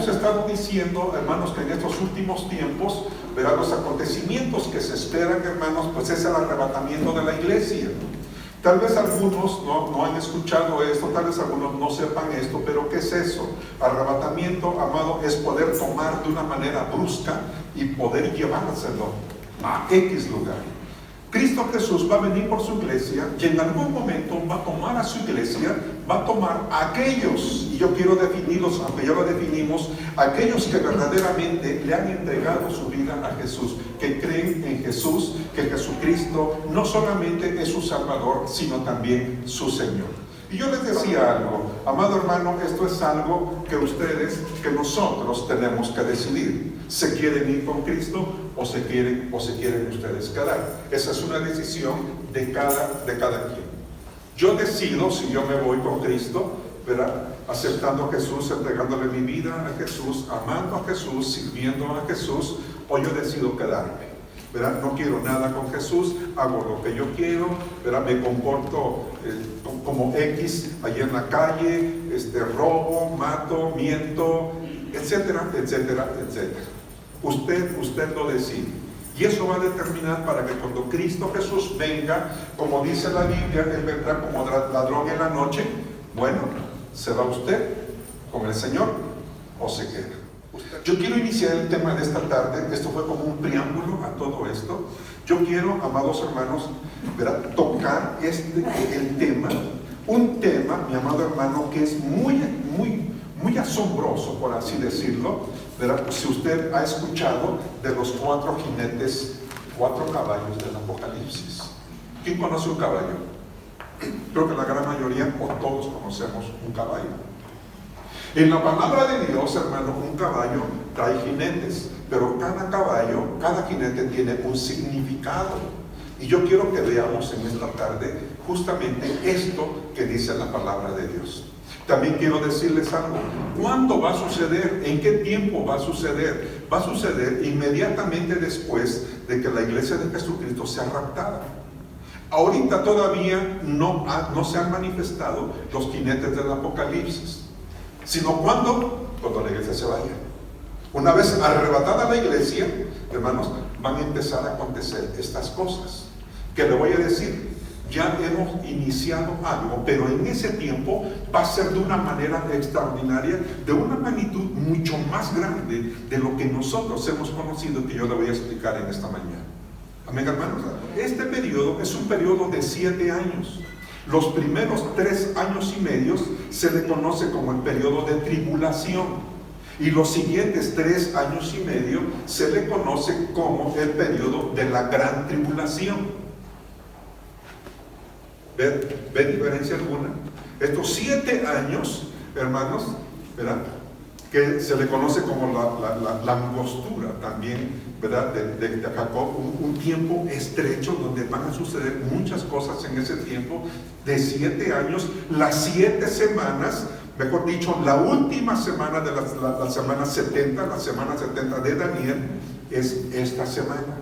hemos estado diciendo, hermanos, que en estos últimos tiempos, verán los acontecimientos que se esperan, hermanos, pues es el arrebatamiento de la iglesia. Tal vez algunos no han escuchado esto, tal vez algunos no sepan esto, pero ¿qué es eso? Arrebatamiento, amado, es poder tomar de una manera brusca y poder llevárselo a X lugar. Cristo Jesús va a venir por su iglesia y en algún momento va a tomar a su iglesia, va a tomar a aquellos, y yo quiero definirlos, aunque ya lo definimos, aquellos que verdaderamente le han entregado su vida a Jesús, que creen en Jesús, que Jesucristo no solamente es su Salvador, sino también su Señor. Y yo les decía algo, amado hermano, esto es algo que ustedes, que nosotros tenemos que decidir. ¿Se quieren ir con Cristo o se quieren ustedes quedar? Esa es una decisión de cada quien. Yo decido si yo me voy con Cristo, ¿verdad? Aceptando a Jesús, entregándole mi vida a Jesús, amando a Jesús, sirviendo a Jesús, o yo decido quedarme. ¿Verdad? No quiero nada con Jesús, hago lo que yo quiero, ¿verdad? Me comporto como X allí en la calle, robo, mato, miento, etcétera, etcétera, etcétera. Usted lo decide. Y eso va a determinar para que cuando Cristo Jesús venga, como dice la Biblia, Él vendrá como ladrón en la noche. Bueno, ¿se va usted con el Señor o se queda? Yo quiero iniciar el tema de esta tarde. Esto fue como un preámbulo a todo esto. Yo quiero, amados hermanos, ¿verdad?, tocar el tema, un tema, mi amado hermano, que es muy asombroso, por así decirlo, ¿verdad? Si usted ha escuchado de los 4 jinetes, 4 caballos del Apocalipsis. ¿Quién conoce un caballo? Creo que la gran mayoría o todos conocemos un caballo. En la palabra de Dios, hermano, un caballo trae jinetes, pero cada caballo, cada jinete tiene un significado. Y yo quiero que veamos en esta tarde justamente esto que dice la palabra de Dios. También quiero decirles algo. ¿Cuándo va a suceder? ¿En qué tiempo va a suceder? Va a suceder inmediatamente después de que la iglesia de Jesucristo sea raptada. Ahorita todavía no se han manifestado los jinetes del Apocalipsis. Sino cuando la iglesia se vaya. Una vez arrebatada la iglesia, hermanos, van a empezar a acontecer estas cosas. Que le voy a decir, ya hemos iniciado algo, pero en ese tiempo va a ser de una manera extraordinaria, de una magnitud mucho más grande de lo que nosotros hemos conocido, que yo le voy a explicar en esta mañana. Amén, hermanos. Este periodo es un periodo de 7 años. Los primeros 3 años y medio se le conoce como el periodo de tribulación, y los siguientes 3 años y medio se le conoce como el periodo de la gran tribulación. ¿Ven diferencia alguna? Estos 7 años, hermanos, ¿verdad?, que se le conoce como la angostura también, ¿verdad?, de Jacob, un tiempo estrecho donde van a suceder muchas cosas en ese tiempo de 7 años, las 7 semanas, mejor dicho, la última semana de la semana 70, la semana 70 de Daniel, es esta semana.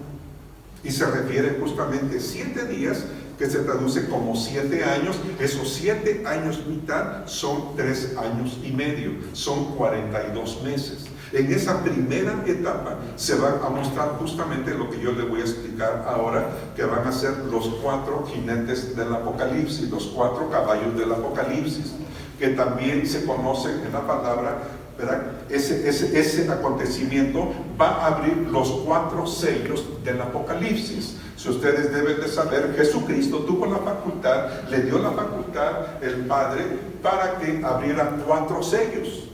Y se refiere justamente a 7 días, que se traduce como 7 años. Esos 7 años mitad son 3 años y medio, son 42 meses. En esa primera etapa se va a mostrar justamente lo que yo le voy a explicar ahora, que van a ser los 4 jinetes del Apocalipsis, los 4 caballos del Apocalipsis, que también se conocen en la palabra, ¿verdad? Ese acontecimiento va a abrir los 4 sellos del Apocalipsis. Si ustedes deben de saber, Jesucristo tuvo la facultad, le dio la facultad el Padre para que abriera 4 sellos.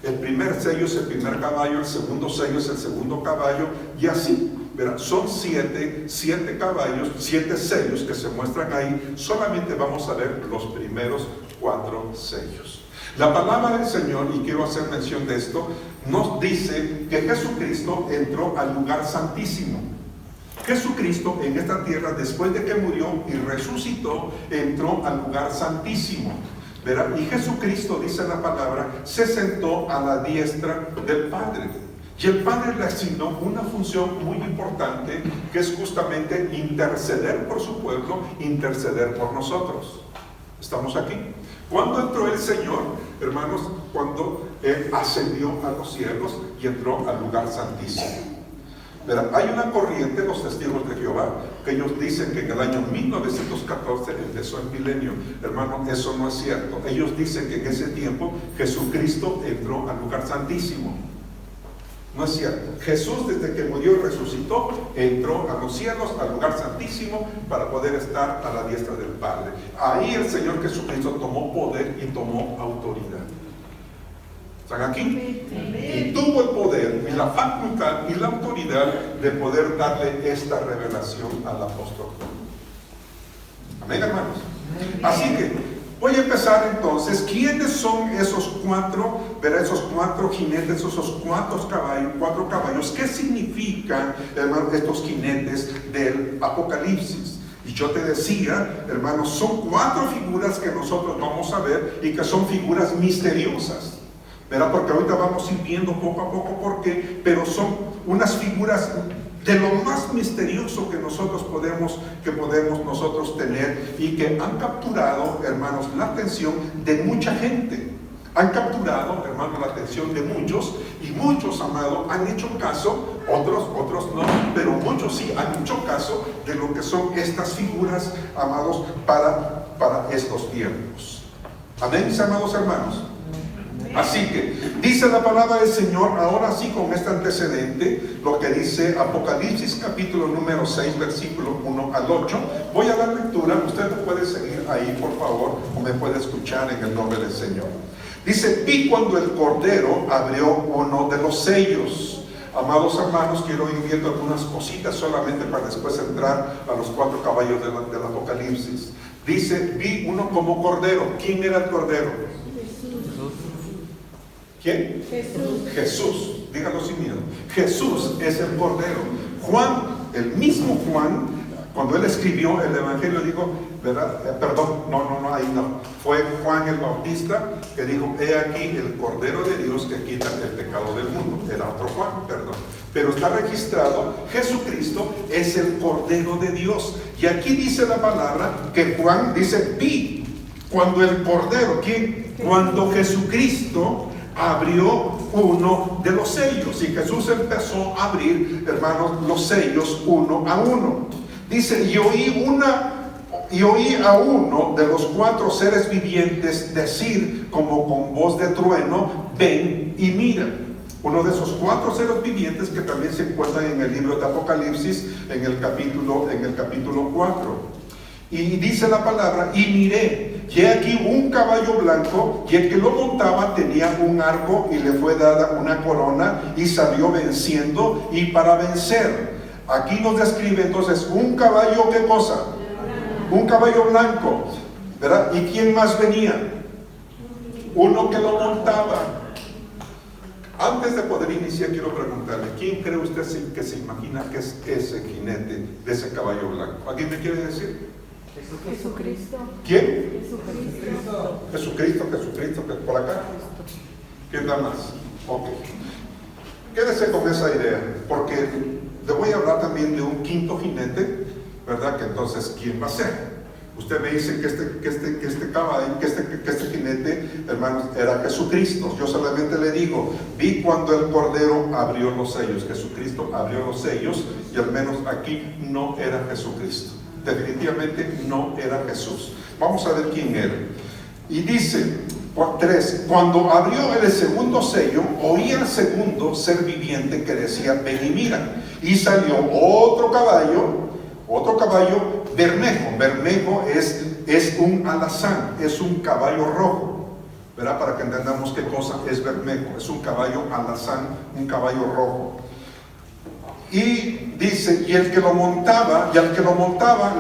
El primer sello es el primer caballo, el segundo sello es el segundo caballo, y así, ¿verdad? Son 7 caballos, 7 sellos que se muestran ahí. Solamente vamos a ver los primeros 4 sellos. La palabra del Señor, y quiero hacer mención de esto, nos dice que Jesucristo entró al lugar santísimo. Jesucristo en esta tierra, después de que murió y resucitó, entró al lugar santísimo, ¿verdad? Y Jesucristo, dice la palabra, se sentó a la diestra del Padre. Y el Padre le asignó una función muy importante, que es justamente interceder por su pueblo, interceder por nosotros. ¿Estamos aquí? Cuando entró el Señor, hermanos, cuando Él ascendió a los cielos y entró al lugar santísimo. Pero hay una corriente, los testigos de Jehová, que ellos dicen que en el año 1914 empezó el milenio. Hermano, eso no es cierto. Ellos dicen que en ese tiempo Jesucristo entró al lugar santísimo. No es cierto. Jesús, desde que murió y resucitó, entró a los cielos, al lugar santísimo, para poder estar a la diestra del Padre. Ahí el Señor Jesucristo tomó poder y tomó autoridad. ¿Están aquí? Y tuvo el poder y la facultad y la autoridad de poder darle esta revelación al apóstol. Amén, hermanos. Así que voy a empezar entonces. ¿Quiénes son esos cuatro, esos cuatro jinetes, esos cuatro caballos? ¿Qué significan, hermanos, estos jinetes del Apocalipsis? Y yo te decía, hermanos, son cuatro figuras que nosotros vamos a ver y que son figuras misteriosas. ¿Verdad? Porque ahorita vamos a ir viendo poco a poco por qué, pero son unas figuras de lo más misterioso que nosotros podemos nosotros tener y que han capturado, hermanos, la atención de mucha gente. Han capturado, hermanos, la atención de muchos, y muchos, amados, han hecho caso, otros no, pero muchos sí han hecho caso de lo que son estas figuras, amados, para estos tiempos. Amén, mis amados hermanos. Así que dice la palabra del Señor, ahora sí, con este antecedente, lo que dice Apocalipsis capítulo número 6, versículo 1 al 8. Voy a dar lectura, usted me puede seguir ahí, por favor, o me puede escuchar en el nombre del Señor. Dice: vi cuando el Cordero abrió uno de los sellos. Amados hermanos, quiero ir viendo algunas cositas solamente para después entrar a los cuatro caballos del Apocalipsis. Dice: vi uno como Cordero. ¿Quién era el Cordero? ¿Quién? Jesús. Dígalo sin miedo. Jesús es el Cordero. Juan, el mismo Juan, cuando él escribió el Evangelio, dijo, ¿verdad? Ahí no. Fue Juan el Bautista que dijo: he aquí el Cordero de Dios que quita el pecado del mundo. Era otro Juan, perdón. Pero está registrado, Jesucristo es el Cordero de Dios. Y aquí dice la palabra que Juan dice: vi cuando el Cordero, ¿quién? Cuando Jesucristo abrió uno de los sellos. Y Jesús empezó a abrir, hermanos, los sellos uno a uno. Dice: y oí a uno de los cuatro seres vivientes decir como con voz de trueno: ven y mira. Uno de esos cuatro seres vivientes que también se encuentran en el libro de Apocalipsis, en el capítulo 4. Y dice la palabra: y miré, y aquí un caballo blanco, y el que lo montaba tenía un arco, y le fue dada una corona, y salió venciendo y para vencer. Aquí nos describe entonces un caballo, ¿qué cosa? Un caballo blanco, ¿verdad? ¿Y quién más venía? Uno que lo montaba. Antes de poder iniciar, quiero preguntarle: ¿quién cree usted que se imagina que es ese jinete de ese caballo blanco? ¿Alguien me quiere decir? Jesucristo. ¿Quién? Jesucristo. Jesucristo, que por acá. ¿Quién da más? Ok. Quédese con esa idea, porque le voy a hablar también de un quinto jinete, ¿verdad? Que entonces, ¿quién va a ser? Usted me dice que este caballo, que este jinete, hermanos, era Jesucristo. Yo solamente le digo: vi cuando el Cordero abrió los sellos. Jesucristo abrió los sellos, y al menos aquí no era Jesucristo. Definitivamente no era Jesús. Vamos a ver quién era. Y dice 3: cuando abrió el segundo sello, oí al segundo ser viviente que decía: ven y mira. Y salió otro caballo bermejo. Bermejo es un alazán, es un caballo rojo, ¿verdad? Para que entendamos qué cosa es bermejo. Es un caballo alazán, un caballo rojo. Y dice: y al que lo montaba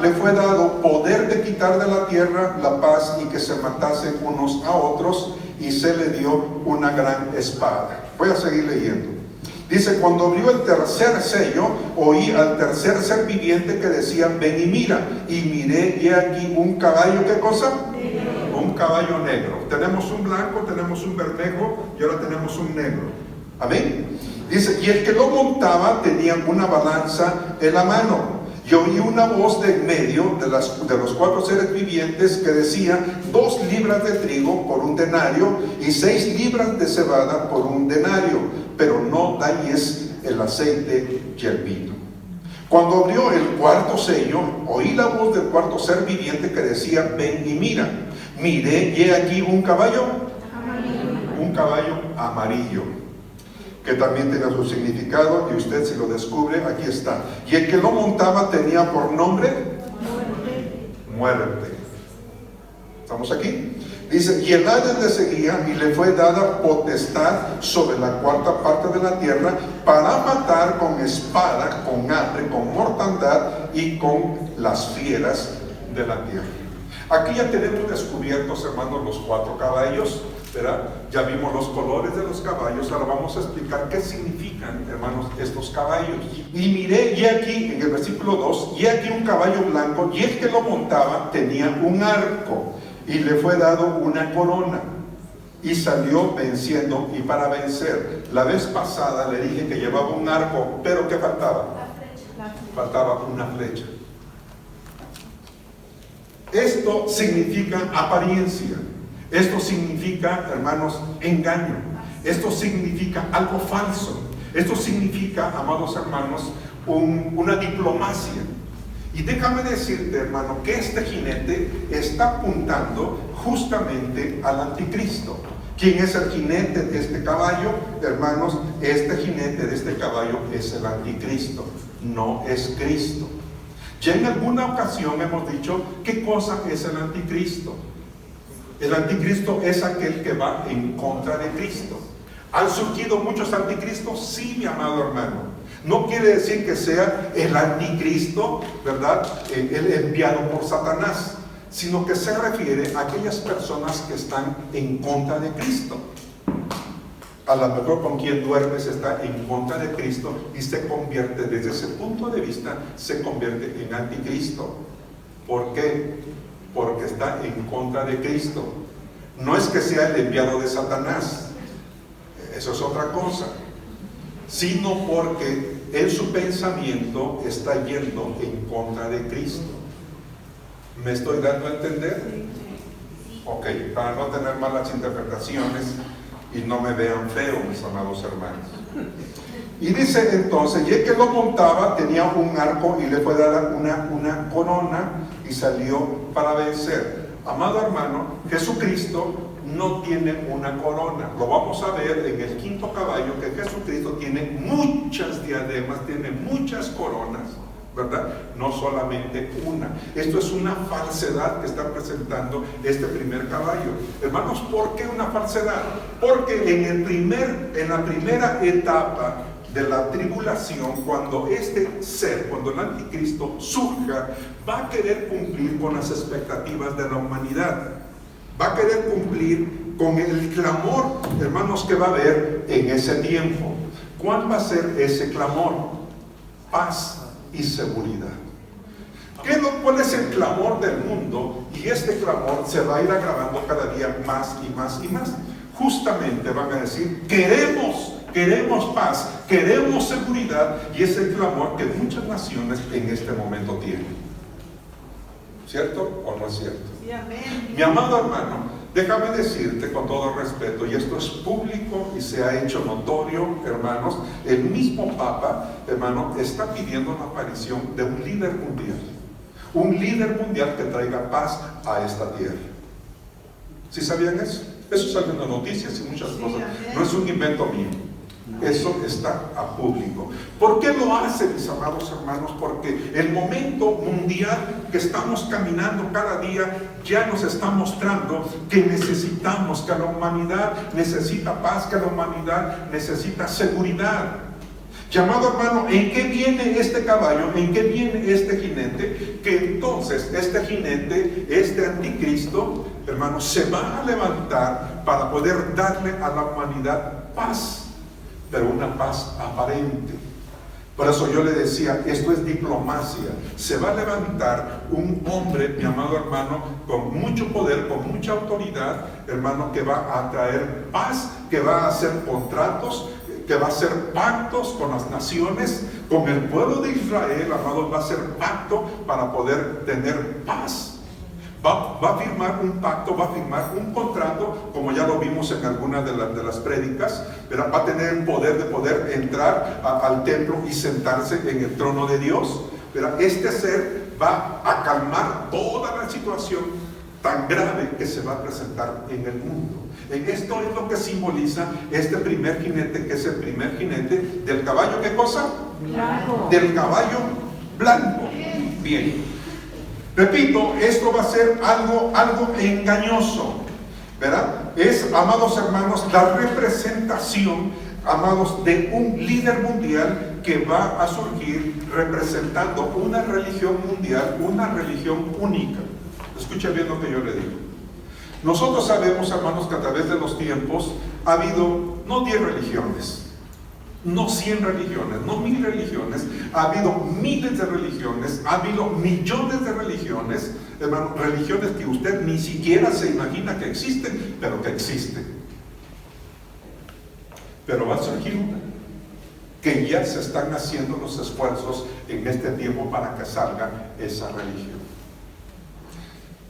le fue dado poder de quitar de la tierra la paz, y que se matasen unos a otros, y se le dio una gran espada. Voy a seguir leyendo. Dice: cuando abrió el tercer sello, oí al tercer ser viviente que decía: ven y mira. Y miré, y aquí un caballo, ¿qué cosa? Negro. Un caballo negro. Tenemos un blanco, tenemos un bermejo, y ahora tenemos un negro. Amén. Dice: y el que lo montaba tenía una balanza en la mano, y oí una voz de en medio de los 4 seres vivientes que decía: 2 libras de trigo por un denario y 6 libras de cebada por un denario, pero no dais el aceite y el vino. Cuando abrió el 4º sello, oí la voz del 4º ser viviente que decía: ven y mira. Miré, y he aquí un caballo amarillo, que también tiene su significado, y usted, si lo descubre, aquí está. Y el que lo montaba tenía por nombre Muerte. ¿Estamos aquí? Dice: y el Hades le seguía, y le fue dada potestad sobre la 4ª parte de la tierra, para matar con espada, con hambre, con mortandad y con las fieras de la tierra. Aquí ya tenemos descubiertos, hermanos, los 4 caballos, ¿verdad? Ya vimos los colores de los caballos. Ahora vamos a explicar qué significan, hermanos, estos caballos. Y miré, y aquí, en el versículo 2, y aquí un caballo blanco, y el que lo montaba tenía un arco, y le fue dado una corona, y salió venciendo y para vencer. La vez pasada le dije que llevaba un arco, pero ¿qué faltaba? Faltaba una flecha. Esto significa apariencia. Esto significa, hermanos, engaño. Esto significa algo falso. Esto significa, amados hermanos, una diplomacia. Y déjame decirte, hermano, que este jinete está apuntando justamente al anticristo. ¿Quién es el jinete de este caballo? Hermanos, este jinete de este caballo es el anticristo, no es Cristo. Ya en alguna ocasión hemos dicho qué cosa es el anticristo. El anticristo es aquel que va en contra de Cristo. ¿Han surgido muchos anticristos? Sí, mi amado hermano. No quiere decir que sea el anticristo, ¿verdad?, el enviado por Satanás, sino que se refiere a aquellas personas que están en contra de Cristo. A lo mejor con quien duermes está en contra de Cristo y se convierte, desde ese punto de vista, se convierte en anticristo. ¿Por qué? Porque está en contra de Cristo. No es que sea el enviado de Satanás, eso es otra cosa, sino porque en su pensamiento está yendo en contra de Cristo. ¿Me estoy dando a entender? Ok, para no tener malas interpretaciones y no me vean feo, mis amados hermanos. Y dice entonces: y el que lo montaba tenía un arco, y le fue dada una corona, y salió para vencer. Amado hermano, Jesucristo no tiene una corona. Lo vamos a ver en el 5º caballo, que Jesucristo tiene muchas diademas, tiene muchas coronas, ¿verdad? No solamente una. Esto es una falsedad que está presentando este primer caballo. Hermanos, ¿por qué una falsedad? Porque en la primera etapa de la tribulación, cuando este ser, cuando el anticristo surja, va a querer cumplir con las expectativas de la humanidad. Va a querer cumplir con el clamor, hermanos, que va a haber en ese tiempo. ¿Cuál va a ser ese clamor? Paz y seguridad. ¿Cuál es el clamor del mundo? Y este clamor se va a ir agravando cada día más y más y más. Justamente van a decir: queremos paz, queremos seguridad, y es el clamor que muchas naciones en este momento tienen. ¿Cierto o no es cierto? Sí, amén. Mi amado hermano, déjame decirte con todo respeto, y esto es público y se ha hecho notorio, hermanos, el mismo Papa, hermano, está pidiendo la aparición de un líder mundial que traiga paz a esta tierra. ¿Sí sabían eso? Eso sale en las noticias y muchas cosas. No es un invento mío. Eso está a público. ¿Por qué lo hace, mis amados hermanos? Porque el momento mundial que estamos caminando cada día ya nos está mostrando que necesitamos, que la humanidad necesita paz, que la humanidad necesita seguridad. Llamado hermano, ¿en qué viene este caballo? ¿En qué viene este jinete? Que entonces este jinete, este anticristo, hermano, se va a levantar para poder darle a la humanidad paz, pero una paz aparente. Por eso yo le decía, esto es diplomacia. Se va a levantar un hombre, mi amado hermano, con mucho poder, con mucha autoridad, hermano, que va a traer paz, que va a hacer contratos, que va a hacer pactos con las naciones, con el pueblo de Israel, amados, va a hacer pacto para poder tener paz. Va a firmar un pacto, va a firmar un contrato, como ya lo vimos en algunas de las prédicas, pero va a tener el poder de poder entrar al templo y sentarse en el trono de Dios. Pero este ser va a calmar toda la situación tan grave que se va a presentar en el mundo. En esto es lo que simboliza este primer jinete, que es el primer jinete del caballo, ¿qué cosa? Blanco. Del caballo blanco. Bien. Repito, esto va a ser algo engañoso, ¿verdad? Es, amados hermanos, la representación, amados, de un líder mundial que va a surgir representando una religión mundial, una religión única. Escucha bien lo que yo le digo. Nosotros sabemos, hermanos, que a través de los tiempos ha habido no 10 religiones, no 100 religiones, no 1000 religiones, ha habido miles de religiones, ha habido millones de religiones, hermano, religiones que usted ni siquiera se imagina que existen, pero que existen. Pero va a surgir una, que ya se están haciendo los esfuerzos en este tiempo para que salga esa religión.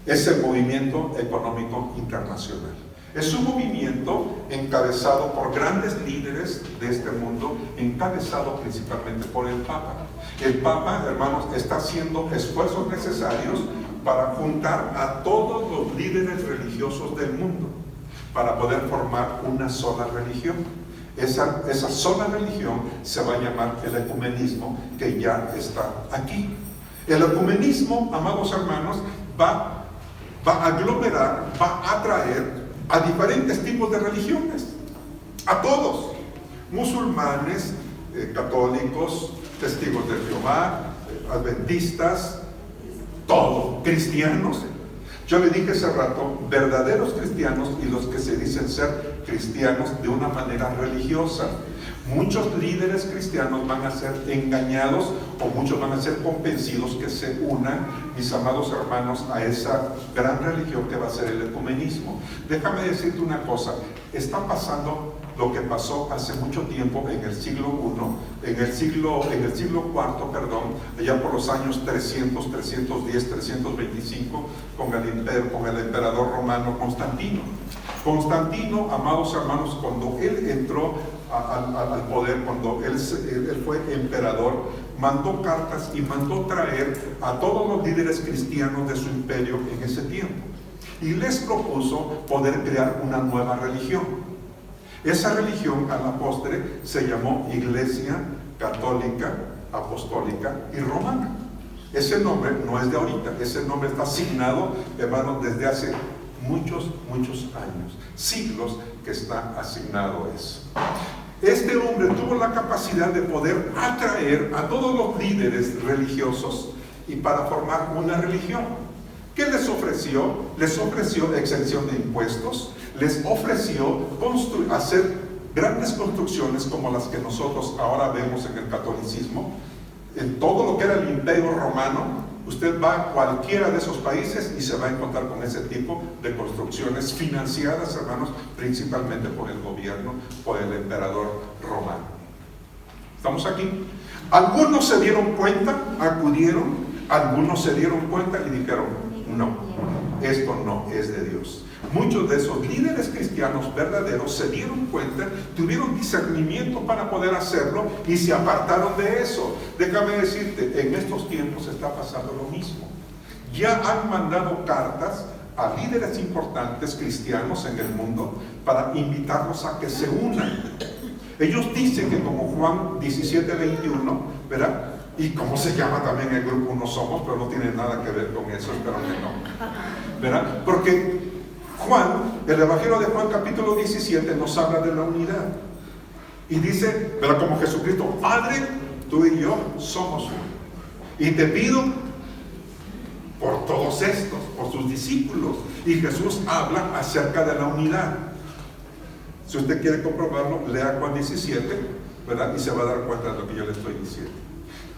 Es el movimiento económico internacional. Es un movimiento encabezado por grandes líderes de este mundo, encabezado principalmente por el Papa. El Papa, hermanos, está haciendo esfuerzos necesarios para juntar a todos los líderes religiosos del mundo, para poder formar una sola religión. Esa sola religión se va a llamar el ecumenismo, que ya está aquí. El ecumenismo, amados hermanos, va a aglomerar, va a atraer a diferentes tipos de religiones, a todos, musulmanes, católicos, testigos de Jehová, adventistas, todo, cristianos. Yo le dije hace rato, verdaderos cristianos y los que se dicen ser cristianos de una manera religiosa. Muchos líderes cristianos van a ser engañados o muchos van a ser convencidos que se unan, mis amados hermanos, a esa gran religión que va a ser el ecumenismo. Déjame decirte una cosa, está pasando lo que pasó hace mucho tiempo en el siglo I, en el siglo IV, perdón, allá por los años 300, 310, 325, con el emperador romano Constantino. Constantino, amados hermanos, cuando él entró al poder, cuando él fue emperador, mandó cartas y mandó traer a todos los líderes cristianos de su imperio en ese tiempo. Y les propuso poder crear una nueva religión. Esa religión a la postre se llamó Iglesia Católica, Apostólica y Romana. Ese nombre no es de ahorita, ese nombre está asignado, hermanos, desde hace muchos años, siglos que está asignado eso. Este hombre tuvo la capacidad de poder atraer a todos los líderes religiosos y para formar una religión. ¿Qué les ofreció? Les ofreció exención de impuestos, les ofreció hacer grandes construcciones como las que nosotros ahora vemos en el catolicismo. En todo lo que era el imperio romano, usted va a cualquiera de esos países y se va a encontrar con ese tipo de construcciones financiadas, hermanos, principalmente por el gobierno, por el emperador romano. ¿Estamos aquí? Algunos se dieron cuenta, acudieron, algunos se dieron cuenta y dijeron, no, esto no es de Dios. Muchos de esos líderes cristianos verdaderos se dieron cuenta, tuvieron discernimiento para poder hacerlo y se apartaron de eso. Déjame decirte, en estos tiempos está pasando lo mismo. Ya han mandado cartas a líderes importantes cristianos en el mundo para invitarlos a que se unan. Ellos dicen que como Juan 17:21, ¿verdad? Y como se llama también el grupo Uno Somos, pero no tiene nada que ver con eso, espero que no, ¿verdad? Porque Juan, el Evangelio de Juan capítulo 17 nos habla de la unidad y dice, ¿verdad? Como Jesucristo, Padre, tú y yo somos uno, y te pido por todos estos, por sus discípulos. Y Jesús habla acerca de la unidad. Si usted quiere comprobarlo, lea Juan 17, ¿verdad? Y se va a dar cuenta de lo que yo le estoy diciendo.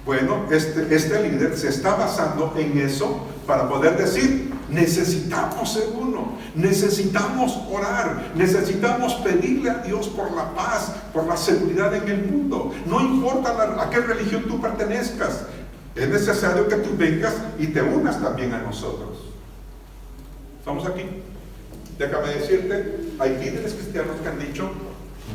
Bueno, este líder se está basando en eso para poder decir, necesitamos ser uno, Necesitamos orar, necesitamos pedirle a Dios por la paz, por la seguridad en el mundo. No importa a qué religión tú pertenezcas, es necesario que tú vengas y te unas también a nosotros. ¿Estamos aquí? Déjame decirte, hay líderes cristianos que han dicho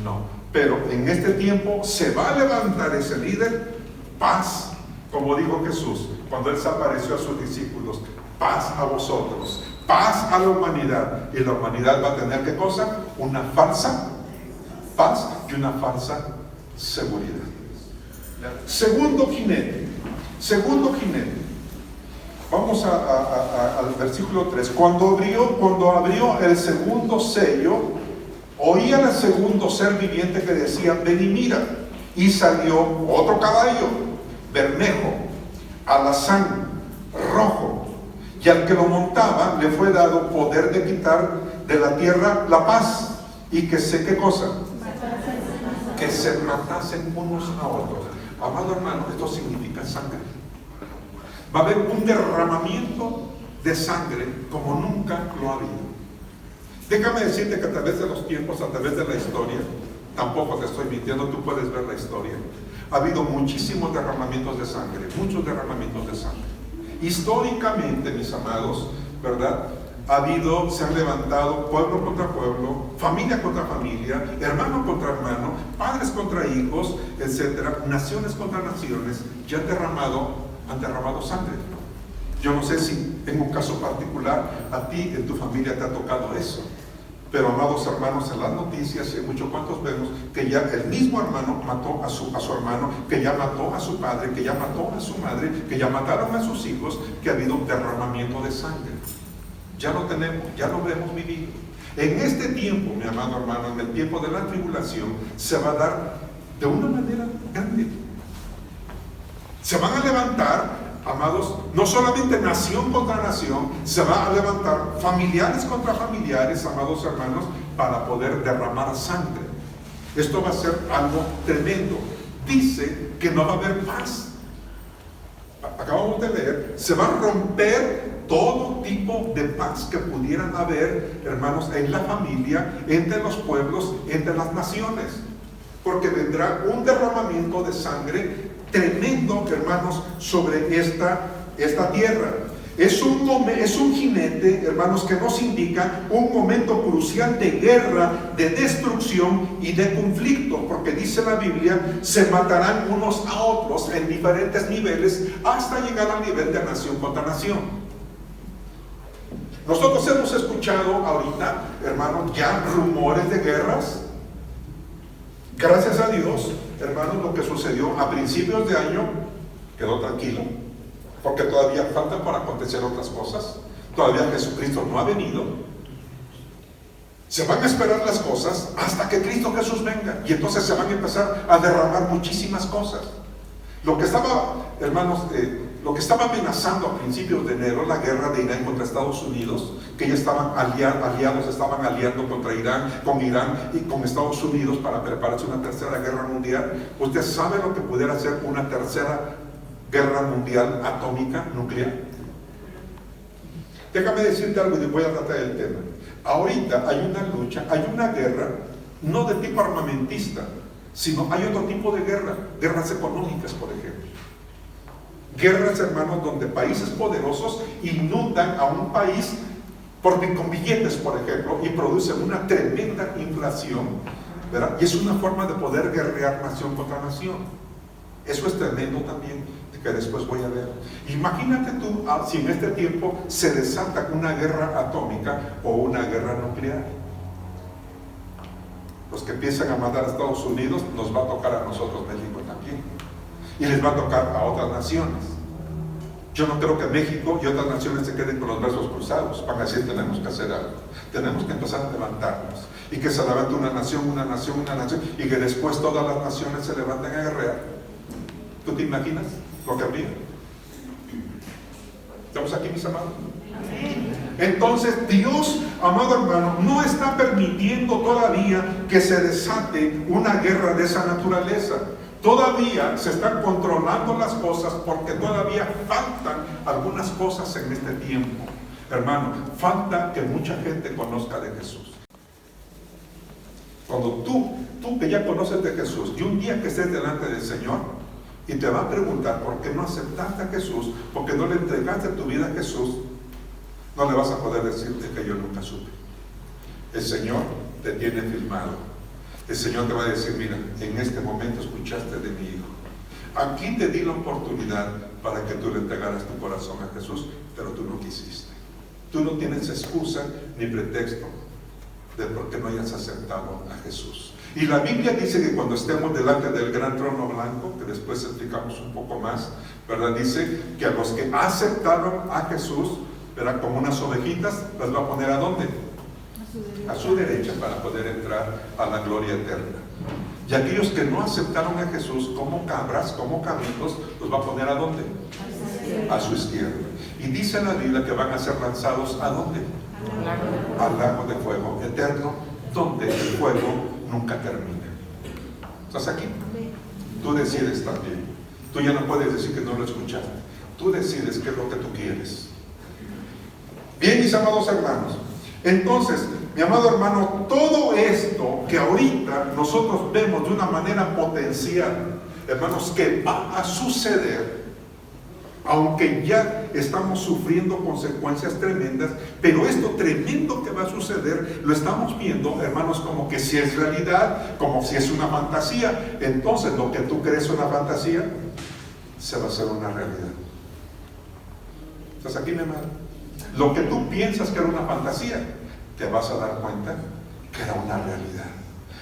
no, pero en este tiempo se va a levantar ese líder, paz, como dijo Jesús cuando Él se apareció a sus discípulos, paz a vosotros, paz a la humanidad. Y la humanidad va a tener, ¿qué cosa? Una falsa paz y una falsa seguridad. Segundo jinete. Vamos al versículo 3. Cuando abrió el segundo sello, oía al segundo ser viviente que decía: ven y mira. Y salió otro caballo, bermejo, alazán, rojo, y al que lo montaba le fue dado poder de quitar de la tierra la paz, y que sé qué cosa, que se matasen unos a otros. Amado hermano, esto significa sangre. Va a haber un derramamiento de sangre como nunca lo ha habido. Déjame decirte que a través de los tiempos, a través de la historia, tampoco te estoy mintiendo, tú puedes ver la historia, ha habido muchísimos derramamientos de sangre, muchos derramamientos de sangre. Históricamente, mis amados, ¿verdad? Se han levantado pueblo contra pueblo, familia contra familia, hermano contra hermano, padres contra hijos, etcétera, naciones contra naciones, y han derramado sangre. Yo no sé si en un caso particular a ti, en tu familia te ha tocado eso, pero amados hermanos, en las noticias y muchos cuantos vemos que ya el mismo hermano mató a su hermano, que ya mató a su padre, que ya mató a su madre, que ya mataron a sus hijos, que ha habido derramamiento de sangre. Ya lo tenemos, ya lo hemos vivido. En este tiempo, mi amado hermano, en el tiempo de la tribulación, se va a dar de una manera grande. Se van a levantar, amados, no solamente nación contra nación, se va a levantar familiares contra familiares, amados hermanos, para poder derramar sangre. Esto va a ser algo tremendo. Dice que no va a haber paz. Acabamos de leer, se va a romper todo tipo de paz que pudieran haber, hermanos, en la familia, entre los pueblos, entre las naciones, porque vendrá un derramamiento de sangre tremendo, hermanos, sobre esta tierra. Es un jinete, hermanos, que nos indica un momento crucial de guerra, de destrucción y de conflicto, porque dice la Biblia, se matarán unos a otros en diferentes niveles hasta llegar al nivel de nación contra nación. Nosotros hemos escuchado ahorita, hermanos, ya rumores de guerras. Gracias a Dios, hermanos, lo que sucedió a principios de año quedó tranquilo, porque todavía faltan para acontecer otras cosas. Todavía Jesucristo no ha venido. Se van a esperar las cosas hasta que Cristo Jesús venga, y entonces se van a empezar a derramar muchísimas cosas. Lo que estaba, hermanos, lo que estaba amenazando a principios de enero, la guerra de Irán contra Estados Unidos, que ya estaban estaban aliando contra Irán, con Irán y con Estados Unidos para prepararse una tercera guerra mundial. ¿Usted sabe lo que pudiera ser una tercera guerra mundial atómica, nuclear? Déjame decirte algo y voy a tratar el tema. Ahorita hay una lucha, hay una guerra, no de tipo armamentista, sino hay otro tipo de guerra, guerras económicas, por ejemplo. Guerras, hermanos, donde países poderosos inundan a un país con billetes, por ejemplo, y producen una tremenda inflación, ¿verdad? Y es una forma de poder guerrear nación contra nación. Eso es tremendo también, que después voy a ver. Imagínate tú si en este tiempo se desata una guerra atómica o una guerra nuclear. Los que empiezan a mandar a Estados Unidos, nos va a tocar a nosotros, México también. Y les va a tocar a otras naciones. Yo no creo que México y otras naciones se queden con los brazos cruzados. Van a decir, tenemos que hacer algo. Tenemos que empezar a levantarnos. Y que se levante una nación, y que después todas las naciones se levanten a guerrear. ¿Tú te imaginas lo que habría? ¿Estamos aquí, mis amados? Entonces Dios, amado hermano, no está permitiendo todavía que se desate una guerra de esa naturaleza. Todavía se están controlando las cosas, porque todavía faltan algunas cosas en este tiempo. Hermano, falta que mucha gente conozca de Jesús. Cuando tú que ya conoces de Jesús, y un día que estés delante del Señor, y te va a preguntar por qué no aceptaste a Jesús, por qué no le entregaste tu vida a Jesús, no le vas a poder decirte que yo nunca supe. El Señor te tiene firmado. El Señor te va a decir, mira, en este momento escuchaste de mi Hijo. Aquí te di la oportunidad para que tú le entregaras tu corazón a Jesús, pero tú no quisiste. Tú no tienes excusa ni pretexto de por qué no hayas aceptado a Jesús. Y la Biblia dice que cuando estemos delante del gran trono blanco, que después explicamos un poco más, ¿verdad? Dice que a los que aceptaron a Jesús, ¿verdad? Como unas ovejitas, las va a poner ¿a dónde? A su derecha, para poder entrar a la gloria eterna. Y aquellos que no aceptaron a Jesús como cabras, como cabritos, los va a poner ¿a dónde? A su izquierda. Y dice la Biblia que van a ser lanzados ¿a dónde? Al lago de fuego eterno, donde el fuego nunca termina. ¿Estás aquí? Tú decides también. Tú ya no puedes decir que no lo escuchaste. Tú decides qué es lo que tú quieres. Bien, mis amados hermanos. Entonces, mi amado hermano, todo esto que ahorita nosotros vemos de una manera potencial, hermanos, que va a suceder, aunque ya estamos sufriendo consecuencias tremendas, pero esto tremendo que va a suceder, lo estamos viendo, hermanos, como que si es realidad, como si es una fantasía. Entonces, lo que tú crees una fantasía, se va a hacer una realidad. ¿Estás aquí, mi amado? Lo que tú piensas que era una fantasía, te vas a dar cuenta que era una realidad.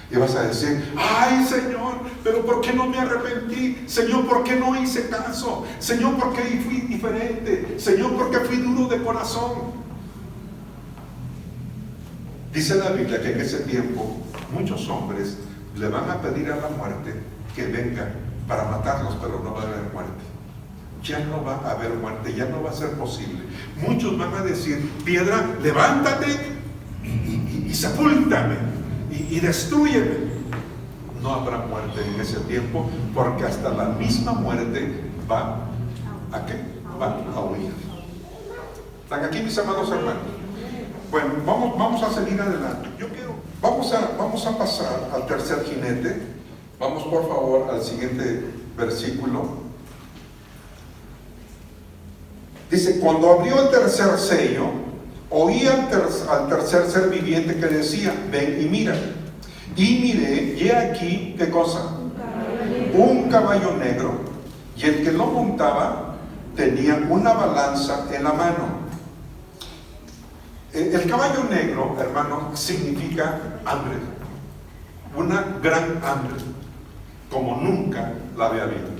Y vas a decir, ay Señor, pero ¿por qué no me arrepentí? Señor, ¿por qué no hice caso? Señor, ¿por qué fui diferente? Señor, ¿por qué fui duro de corazón? Dice la Biblia que en ese tiempo muchos hombres le van a pedir a la muerte que venga para matarlos, pero no va a haber muerte. Ya no va a haber muerte, ya no va a ser posible. Muchos van a decir, piedra, levántate y sepúltame. Y destrúyeme. No habrá muerte en ese tiempo, porque hasta la misma muerte va ¿a qué? Va a huir. ¿Están aquí, mis amados hermanos? Bueno, vamos a seguir adelante. Vamos a pasar al tercer jinete. Vamos por favor al siguiente versículo. Dice, cuando abrió el tercer sello, oí al tercer ser viviente que decía, ven y mira. Y miré, y he aquí, ¿qué cosa? Un caballo negro, y el que lo montaba tenía una balanza en la mano. El caballo negro, hermano, significa hambre. Una gran hambre, como nunca la había habido.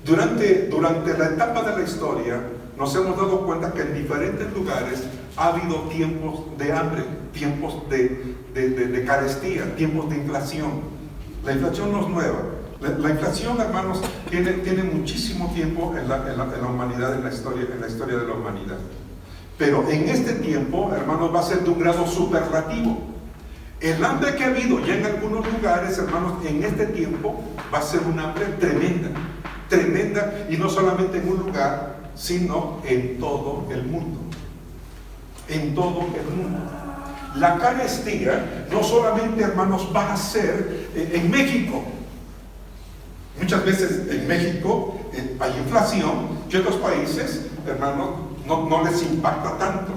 Durante la etapa de la historia, nos hemos dado cuenta que en diferentes lugares ha habido tiempos de hambre, tiempos de carestía, tiempos de inflación. La inflación no es nueva. La inflación, hermanos, tiene muchísimo tiempo en la humanidad, en la historia de la humanidad. Pero en este tiempo, hermanos, va a ser de un grado superlativo. El hambre que ha habido ya en algunos lugares, hermanos, en este tiempo va a ser un hambre tremenda, tremenda, y no solamente en un lugar, sino en todo el mundo. En todo el mundo. La carestía no solamente, hermanos, va a ser en México. Muchas veces en México hay inflación y otros países, hermanos, no les impacta tanto.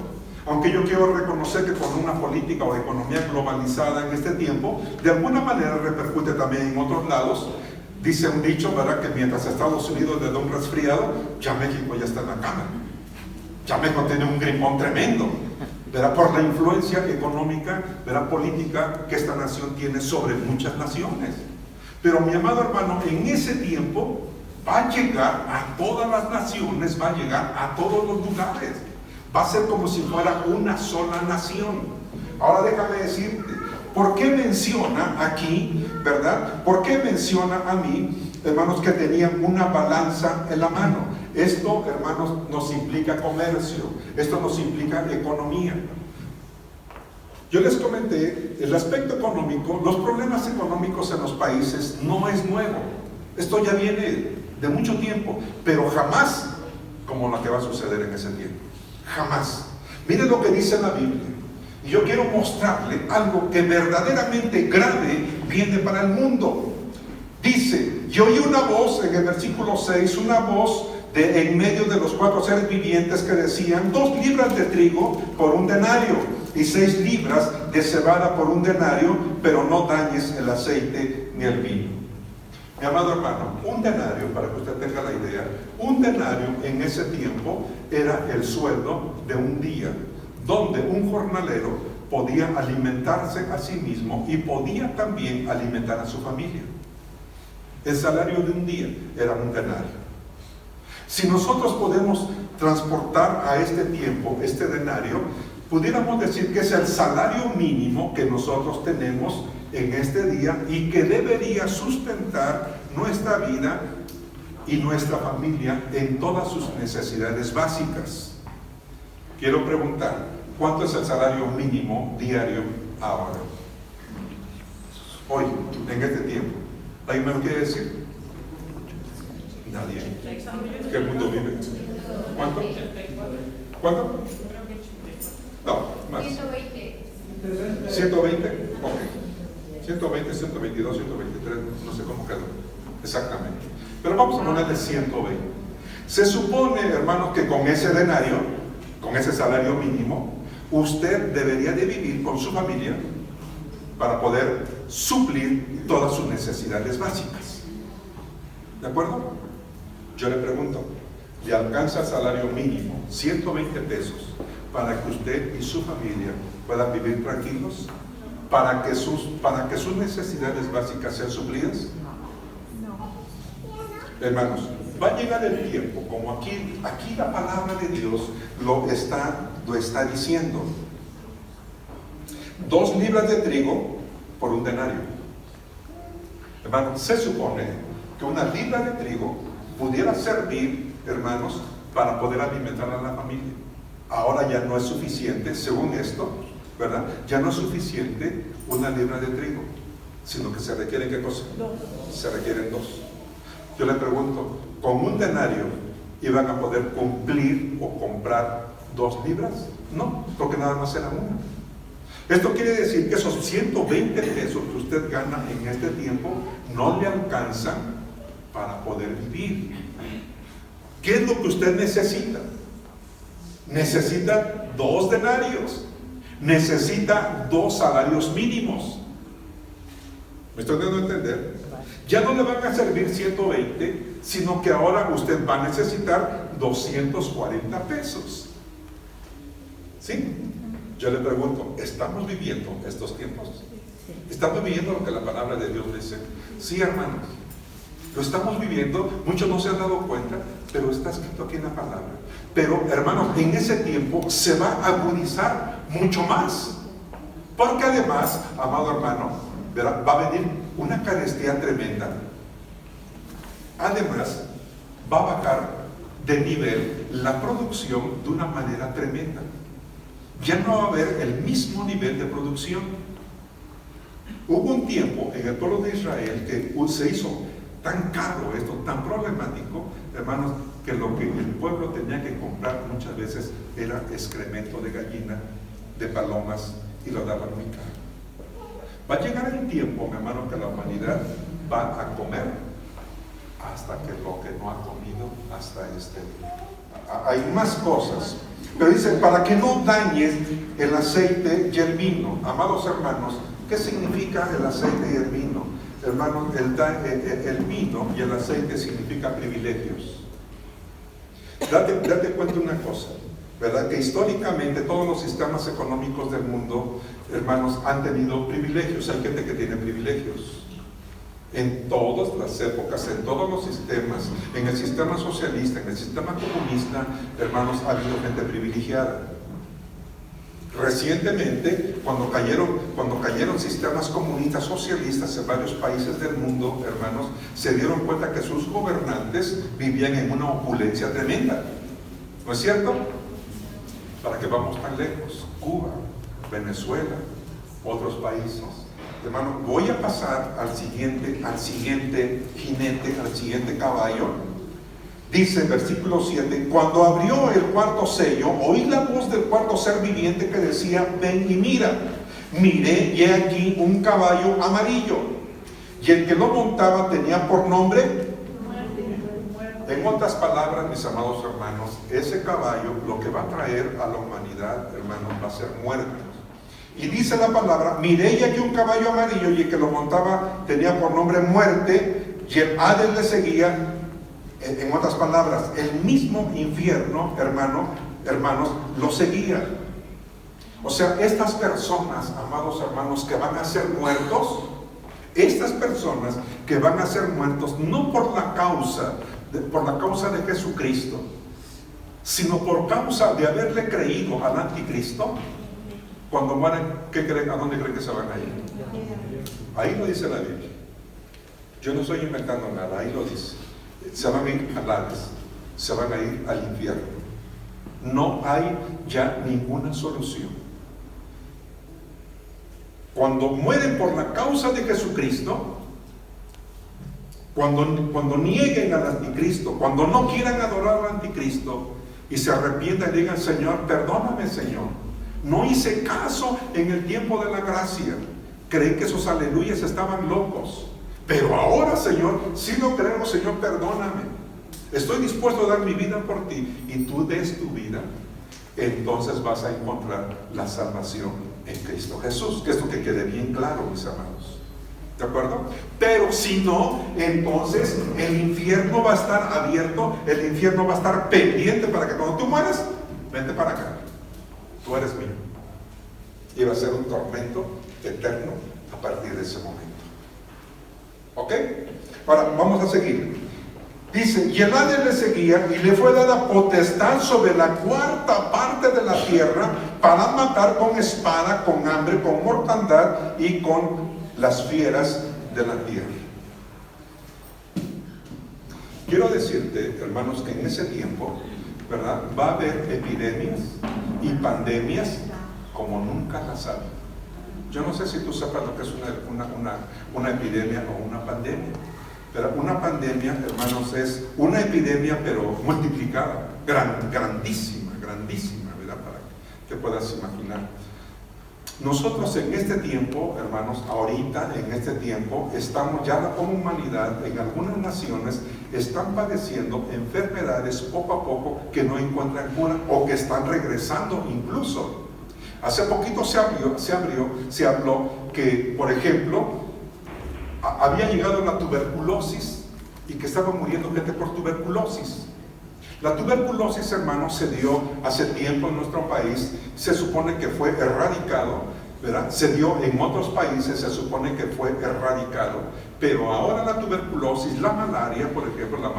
Aunque yo quiero reconocer que con una política o economía globalizada en este tiempo, de alguna manera repercute también en otros lados. Dice un dicho, ¿verdad?, que mientras Estados Unidos le da un resfriado, ya México ya está en la cama. Ya México tiene un gripón tremendo, ¿verdad?, por la influencia económica, ¿verdad?, política que esta nación tiene sobre muchas naciones. Pero mi amado hermano, en ese tiempo va a llegar a todas las naciones, va a llegar a todos los lugares. Va a ser como si fuera una sola nación. Ahora déjame decirte, ¿por qué menciona aquí, verdad? ¿Por qué menciona a mí, hermanos, que tenían una balanza en la mano? Esto, hermanos, nos implica comercio. Esto nos implica economía. Yo les comenté, el aspecto económico, los problemas económicos en los países no es nuevo. Esto ya viene de mucho tiempo, pero jamás como lo que va a suceder en ese tiempo. Jamás. Miren lo que dice la Biblia. Y yo quiero mostrarle algo que verdaderamente grave viene para el mundo. Dice, yo oí una voz en el versículo 6, una voz de en medio de los 4 seres vivientes que decían: 2 libras de trigo por un denario y 6 libras de cebada por un denario, pero no dañes el aceite ni el vino. Mi amado hermano, un denario, para que usted tenga la idea, un denario en ese tiempo era el sueldo de un día, donde un jornalero podía alimentarse a sí mismo y podía también alimentar a su familia. El salario de un día era un denario. Si nosotros podemos transportar a este tiempo este denario, pudiéramos decir que es el salario mínimo que nosotros tenemos en este día y que debería sustentar nuestra vida y nuestra familia en todas sus necesidades básicas. Quiero preguntar, ¿cuánto es el salario mínimo diario ahora? Hoy, en este tiempo. ¿Alguien me lo quiere decir? Nadie. ¿Qué mundo vive? ¿Cuánto? ¿Cuánto? No, más. 120. Ok. 120, 122, 123, no sé cómo quedó exactamente. Pero vamos a ponerle 120. Se supone, hermanos, que con ese denario, con ese salario mínimo, usted debería de vivir con su familia para poder suplir todas sus necesidades básicas. ¿De acuerdo? Yo le pregunto, ¿le alcanza el salario mínimo, 120 pesos, para que usted y su familia puedan vivir tranquilos? ¿Para que sus necesidades básicas sean suplidas? No. Hermanos, va a llegar el tiempo, como aquí la palabra de Dios lo está diciendo. 2 libras de trigo por un denario. Hermanos, se supone que una libra de trigo pudiera servir, hermanos, para poder alimentar a la familia. Ahora ya no es suficiente, según esto, ¿verdad? Ya no es suficiente una libra de trigo, sino que se requieren, ¿qué cosa? 2. Se requieren 2. Yo le pregunto, ¿con un denario iban a poder cumplir o comprar 2 libras? No, porque nada más era una. Esto quiere decir que esos 120 pesos que usted gana en este tiempo no le alcanzan para poder vivir. ¿Qué es lo que usted necesita? Necesita 2 denarios. Necesita 2 salarios mínimos. ¿Me estoy dando a entender? Ya no le van a servir 120, sino que ahora usted va a necesitar 240 pesos. ¿Sí? Yo le pregunto, ¿estamos viviendo estos tiempos? ¿Estamos viviendo lo que la palabra de Dios dice? Sí, hermanos, lo estamos viviendo. Muchos no se han dado cuenta, pero está escrito aquí en la palabra. Pero, hermanos, en ese tiempo se va a agudizar mucho más. Porque además, amado hermano, va a venir una carestía tremenda. Además, va a bajar de nivel la producción de una manera tremenda. Ya no va a haber el mismo nivel de producción. Hubo un tiempo en el pueblo de Israel que se hizo tan caro esto, tan problemático, hermanos, que lo que el pueblo tenía que comprar muchas veces era excremento de gallina, de palomas, y lo daban muy caro. Va a llegar el tiempo, mi hermano, que la humanidad va a comer hasta que lo que no ha comido hasta este día. Hay más cosas. Pero dice, para que no dañes el aceite y el vino. Amados hermanos, ¿qué significa el aceite y el vino? Hermanos, el vino y el aceite significa privilegios. Date cuenta una cosa, ¿verdad? Que históricamente todos los sistemas económicos del mundo, hermanos, han tenido privilegios. Hay gente que tiene privilegios. En todas las épocas, en todos los sistemas, en el sistema socialista, en el sistema comunista, hermanos, ha habido gente privilegiada. Recientemente, cuando cayeron sistemas comunistas, socialistas en varios países del mundo, hermanos, se dieron cuenta que sus gobernantes vivían en una opulencia tremenda. ¿No es cierto? ¿Para qué vamos tan lejos? Cuba, Venezuela, otros países. Hermano, voy a pasar al siguiente jinete, al siguiente caballo, Dice en versículo 7, cuando abrió el cuarto sello, oí la voz del cuarto ser viviente que decía, ven y mira. Miré y he aquí un caballo amarillo, y el que lo montaba tenía por nombre. En otras palabras, mis amados hermanos, ese caballo lo que va a traer a la humanidad, hermanos, va a ser muerte. Y dice la palabra, miré y aquí un caballo amarillo, y el que lo montaba tenía por nombre muerte, y el Hades le seguía. En otras palabras, el mismo infierno, hermanos, lo seguía. O sea, estas personas, amados hermanos, que van a ser muertos, estas personas que van a ser muertos no por la causa de Jesucristo, sino por causa de haberle creído al anticristo, cuando mueren, ¿qué creen? ¿A dónde creen que se van a ir? Ahí lo dice la Biblia. Yo no estoy inventando nada, ahí lo dice. Se van a ir al Hades, se van a ir al infierno. No hay ya ninguna solución. Cuando mueren por la causa de Jesucristo, cuando nieguen al anticristo, cuando no quieran adorar al anticristo y se arrepientan y digan, Señor, perdóname, Señor, no hice caso en el tiempo de la gracia. Creí que esos aleluyas estaban locos, pero ahora, Señor, sí lo creo, Señor, perdóname. Estoy dispuesto a dar mi vida por ti, y tú des tu vida. Entonces vas a encontrar la salvación en Cristo Jesús. Que esto que quede bien claro, mis amados. ¿De acuerdo? Pero si no, entonces el infierno va a estar abierto, el infierno va a estar pendiente para que cuando tú mueras, vente para acá. Tú eres mío. Y va a ser un tormento eterno a partir de ese momento. ¿Ok? Ahora, vamos a seguir. Dice, y el Hades le seguía y le fue dada potestad sobre la cuarta parte de la tierra para matar con espada, con hambre, con mortandad y con las fieras de la tierra. Quiero decirte, hermanos, que en ese tiempo, ¿verdad?, va a haber epidemias y pandemias como nunca las hay. Yo no sé si tú sepas lo que es una epidemia o una pandemia. Pero una pandemia, hermanos, es una epidemia pero multiplicada, grandísima, ¿verdad? Para que te puedas imaginar. Nosotros en este tiempo, hermanos, ahorita, en este tiempo, estamos ya como humanidad, en algunas naciones, están padeciendo enfermedades poco a poco que no encuentran cura o que están regresando incluso. Hace poquito se habló que, por ejemplo, había llegado la tuberculosis y que estaba muriendo gente por tuberculosis. La tuberculosis, hermanos, se dio hace tiempo en nuestro país. Se supone que fue erradicado, ¿verdad? Se dio en otros países, se supone que fue erradicado. Pero ahora la tuberculosis, la malaria, por ejemplo, la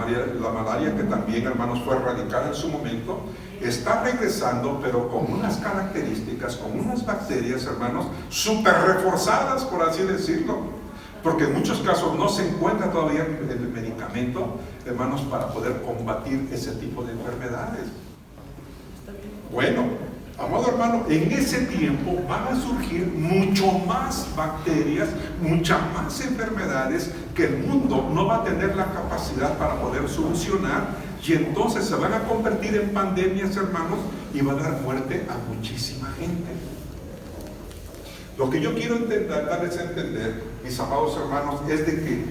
malaria que también, hermanos, fue erradicada en su momento, está regresando, pero con unas características, con unas bacterias, hermanos, súper reforzadas, por así decirlo. Porque en muchos casos no se encuentra todavía el medicamento, hermanos, para poder combatir ese tipo de enfermedades. Bueno, amado hermano, en ese tiempo van a surgir mucho más bacterias, muchas más enfermedades que el mundo no va a tener la capacidad para poder solucionar, y entonces se van a convertir en pandemias, hermanos, y va a dar muerte a muchísima gente. Lo que yo quiero darles a entender, mis amados hermanos, es de que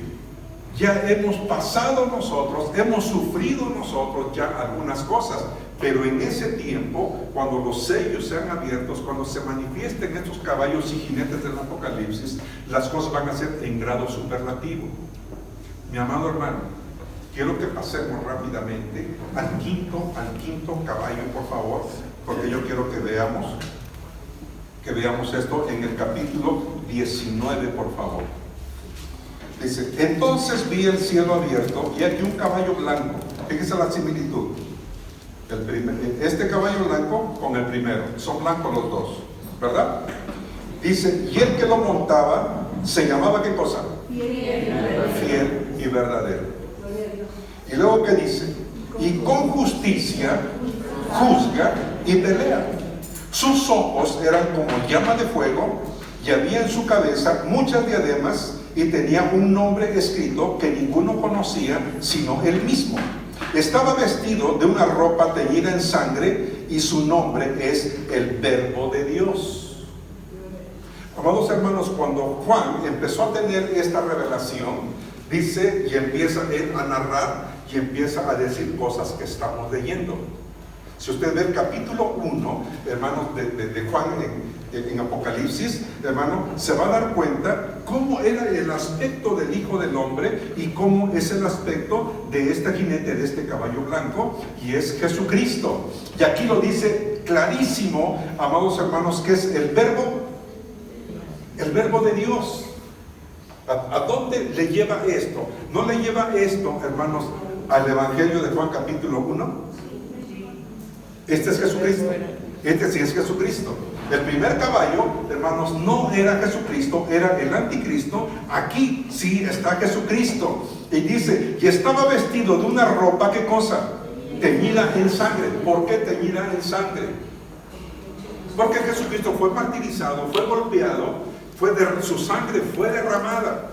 ya hemos pasado nosotros, hemos sufrido nosotros ya algunas cosas, pero en ese tiempo, cuando los sellos sean abiertos, cuando se manifiesten estos caballos y jinetes del Apocalipsis, las cosas van a ser en grado superlativo. Mi amado hermano, quiero que pasemos rápidamente al quinto caballo, por favor, porque yo quiero que veamos esto en el capítulo 19, por favor. Dice, entonces vi el cielo abierto y aquí un caballo blanco. Fíjese la similitud. Este caballo blanco con el primero, son blancos los dos, ¿verdad? Dice, y el que lo montaba se llamaba, ¿qué cosa? Fiel y verdadero. Y luego, ¿qué dice? Y con justicia juzga y pelea. Sus ojos eran como llama de fuego y había en su cabeza muchas diademas y tenía un nombre escrito que ninguno conocía sino él mismo. estaba vestido de una ropa teñida en sangre y su nombre es el Verbo de Dios. Amados hermanos, cuando Juan empezó a tener esta revelación, dice y empieza él a narrar y empieza a decir cosas que estamos leyendo. Si usted ve el capítulo 1, hermanos, de Juan en Apocalipsis, hermano, se va a dar cuenta cómo era el aspecto del Hijo del Hombre y cómo es el aspecto de este jinete, de este caballo blanco, y es Jesucristo. Y aquí lo dice clarísimo, amados hermanos, que es el Verbo de Dios. ¿A dónde le lleva esto? ¿No le lleva esto, hermanos, al Evangelio de Juan capítulo 1? Este es Jesucristo. Este sí es Jesucristo. El primer caballo, hermanos, no era Jesucristo, era el anticristo. Aquí sí está Jesucristo. Y dice, y estaba vestido de una ropa, ¿qué cosa? Teñida en sangre. ¿Por qué teñida en sangre? Porque Jesucristo fue martirizado, fue golpeado, su sangre fue derramada.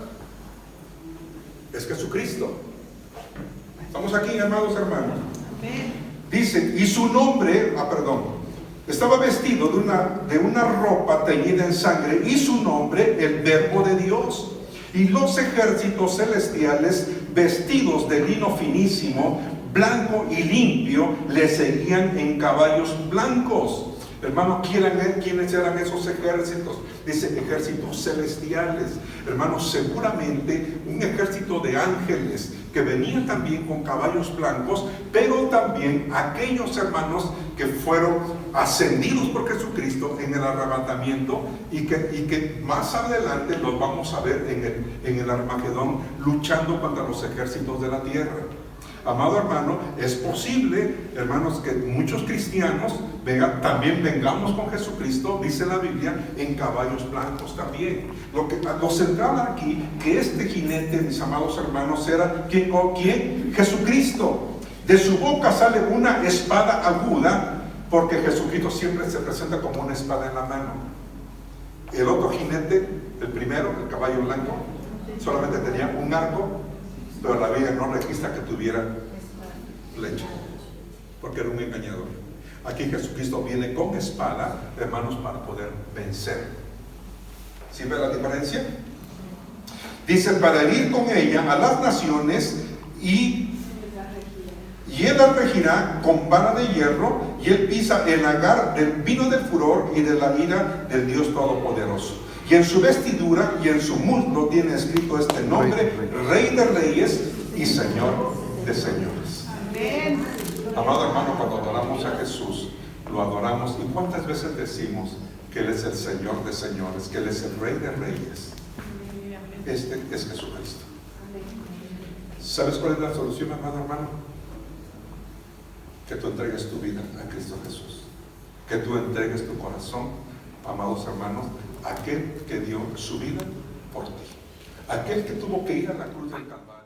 Es Jesucristo. ¿Estamos aquí, amados hermanos? Dice, y su nombre, estaba vestido de una ropa teñida en sangre, y su nombre, el Verbo de Dios. Y los ejércitos celestiales, vestidos de lino finísimo, blanco y limpio, le seguían en caballos blancos. Hermano, ¿quiénes eran esos ejércitos? Dice ejércitos celestiales. Hermano, seguramente un ejército de ángeles que venían también con caballos blancos, pero también aquellos hermanos que fueron ascendidos por Jesucristo en el arrebatamiento y que más adelante los vamos a ver en el Armagedón luchando contra los ejércitos de la tierra. Amado hermano, es posible, hermanos, que muchos cristianos también vengamos con Jesucristo, dice la Biblia, en caballos blancos también. Lo central aquí, que este jinete, mis amados hermanos, era ¿quién? Jesucristo. De su boca sale una espada aguda, porque Jesucristo siempre se presenta como una espada en la mano. El otro jinete, el primero, el caballo blanco, solamente tenía un arco, pero la Biblia no registra que tuviera flecha, porque era un engañador. Aquí Jesucristo viene con espada, hermanos, para poder vencer. ¿Sí ve la diferencia? Dice, para herir con ella a las naciones, y él la regirá con vara de hierro, y él pisa el lagar del vino del furor y de la ira del Dios Todopoderoso. Y en su vestidura y en su muslo tiene escrito este nombre: Rey de Reyes y Señor de Señores. Amén. Amado hermano, cuando adoramos a Jesús, lo adoramos. ¿Y cuántas veces decimos que Él es el Señor de Señores, que Él es el Rey de Reyes? Este es Jesucristo. ¿Sabes cuál es la solución, amado hermano? Que tú entregues tu vida a Cristo Jesús. Que tú entregues tu corazón, amados hermanos, aquel que dio su vida por ti, aquel que tuvo que ir a la cruz del Calvario.